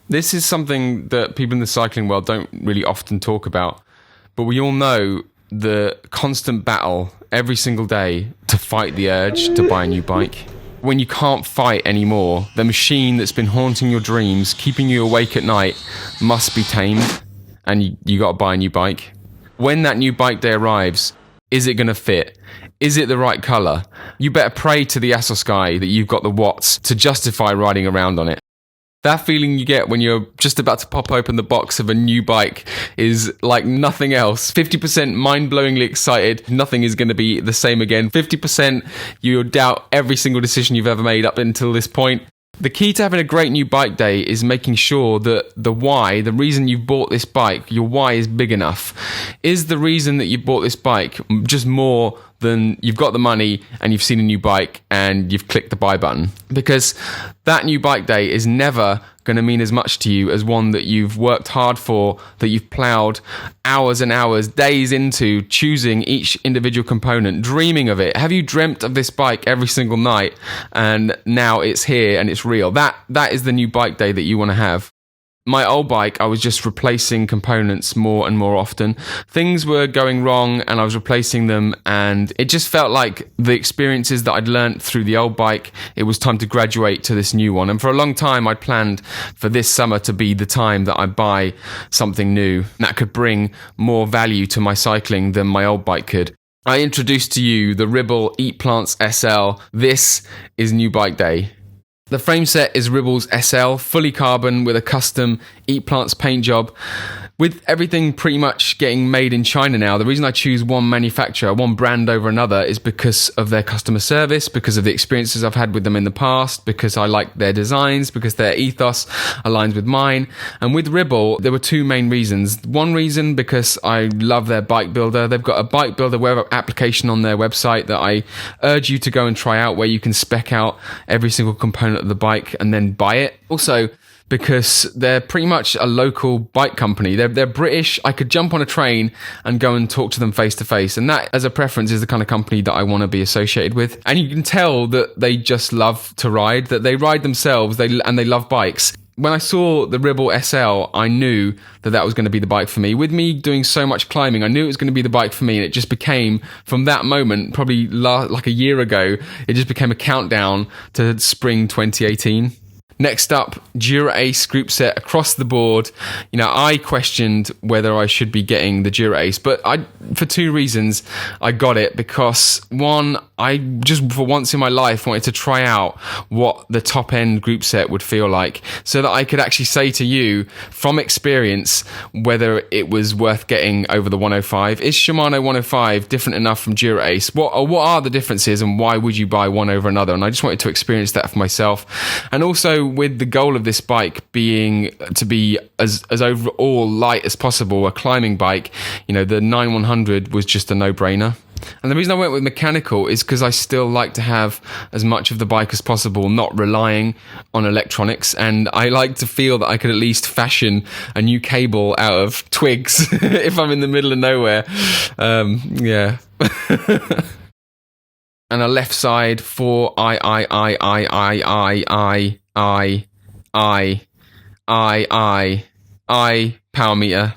This is something that people in the cycling world don't really often talk about, but we all know the constant battle every single day to fight the urge to buy a new bike. When you can't fight anymore, the machine that's been haunting your dreams, keeping you awake at night, must be tamed, and you got to buy a new bike. When that new bike day arrives, is it going to fit? Is it the right colour? You better pray to the Asos sky that you've got the watts to justify riding around on it. That feeling you get when you're just about to pop open the box of a new bike is like nothing else. 50% mind-blowingly excited, nothing is going to be the same again. 50% you doubt every single decision you've ever made up until this point. The key to having a great new bike day is making sure that the why, the reason you've bought this bike, your why is big enough. Is the reason that you bought this bike just more than you've got the money and you've seen a new bike and you've clicked the buy button? Because that new bike day is never going to mean as much to you as one that you've worked hard for, that you've ploughed hours and hours, days into choosing each individual component, dreaming of it. Have you dreamt of this bike every single night and now it's here and it's real? That is the new bike day that you want to have. My old bike, I was just replacing components more and more often. Things were going wrong and I was replacing them, and it just felt like the experiences that I'd learnt through the old bike, it was time to graduate to this new one. And for a long time, I'd planned for this summer to be the time that I buy something new that could bring more value to my cycling than my old bike could. I introduced to you the Ribble Eat Plants SL. This is new bike day. The frame set is Ribble's SL, fully carbon with a custom Eat Plants paint job. With everything pretty much getting made in China now, the reason I choose one manufacturer, one brand over another is because of their customer service, because of the experiences I've had with them in the past, because I like their designs, because their ethos aligns with mine. And with Ribble, there were two main reasons. One reason, because I love their bike builder. They've got a bike builder web application on their website that I urge you to go and try out, where you can spec out every single component of the bike and then buy it. Also, because they're pretty much a local bike company. They're British. I could jump on a train and go and talk to them face to face. And that, as a preference, is the kind of company that I want to be associated with. And you can tell that they just love to ride, that they ride themselves, and they love bikes. When I saw the Ribble SL, I knew that was going to be the bike for me. With me doing so much climbing, I knew it was going to be the bike for me, and it just became, from that moment, probably like a year ago, it just became a countdown to spring 2018. Next up, Dura Ace group set across the board. You know, I questioned whether I should be getting the Dura Ace, but for two reasons, I got it. Because one, I just for once in my life wanted to try out what the top end group set would feel like, so that I could actually say to you from experience whether it was worth getting over the 105. Is Shimano 105 different enough from Dura Ace? What are the differences, and why would you buy one over another? And I just wanted to experience that for myself. And also, with the goal of this bike being to be as overall light as possible, a climbing bike, you know, the 9100 was just a no-brainer. And the reason I went with mechanical is because I still like to have as much of the bike as possible, not relying on electronics. And I like to feel that I could at least fashion a new cable out of twigs if I'm in the middle of nowhere. Yeah. And a left side for power meter.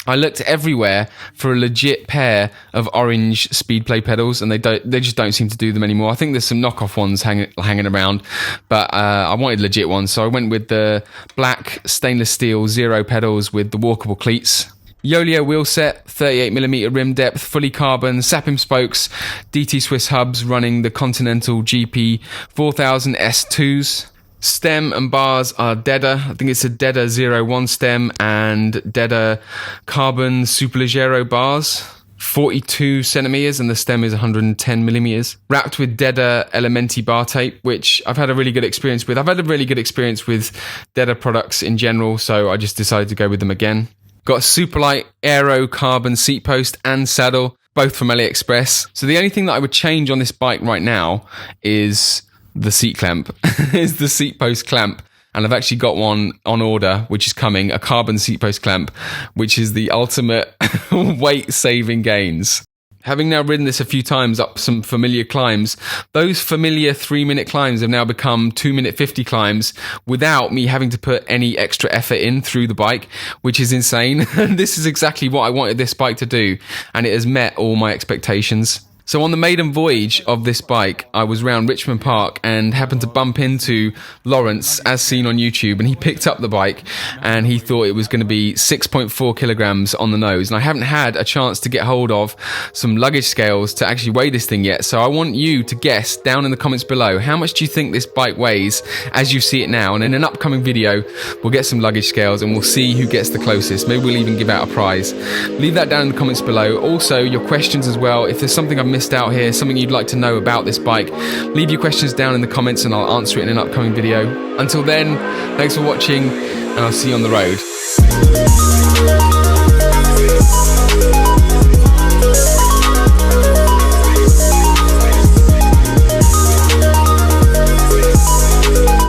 I looked everywhere for a legit pair of orange Speedplay pedals, and they just don't seem to do them anymore. I think there's some knockoff ones hanging around, but I wanted legit ones, so I went with the black stainless steel Zero pedals with the walkable cleats. Yolio wheel set, 38mm rim depth, fully carbon, Sapim spokes, DT Swiss hubs running the Continental GP 4000 S2s. Stem and bars are Deda. I think it's a Deda 01 stem and Deda carbon Superleggero bars. 42 centimeters, and the stem is 110 millimeters. Wrapped with Deda Elementi bar tape, which I've had a really good experience with. I've had a really good experience with Deda products in general, so I just decided to go with them again. Got a super light aero carbon seat post and saddle, both from AliExpress. So the only thing that I would change on this bike right now is the seat clamp, is the seat post clamp. And I've actually got one on order, which is coming, a carbon seat post clamp, which is the ultimate weight saving gains. Having now ridden this a few times up some familiar climbs, those familiar 3-minute climbs have now become 2-minute 50 climbs without me having to put any extra effort in through the bike, which is insane. This is exactly what I wanted this bike to do, and it has met all my expectations. So on the maiden voyage of this bike, I was around Richmond Park and happened to bump into Lawrence, as seen on YouTube, and he picked up the bike and he thought it was going to be 6.4 kilograms on the nose. And I haven't had a chance to get hold of some luggage scales to actually weigh this thing yet. So I want you to guess down in the comments below, how much do you think this bike weighs as you see it now? And in an upcoming video, we'll get some luggage scales and we'll see who gets the closest. Maybe we'll even give out a prize. Leave that down in the comments below. Also, your questions as well. If there's something I've missed out here, something you'd like to know about this bike, leave your questions down in the comments and I'll answer it in an upcoming video. Until then, thanks for watching and I'll see you on the road.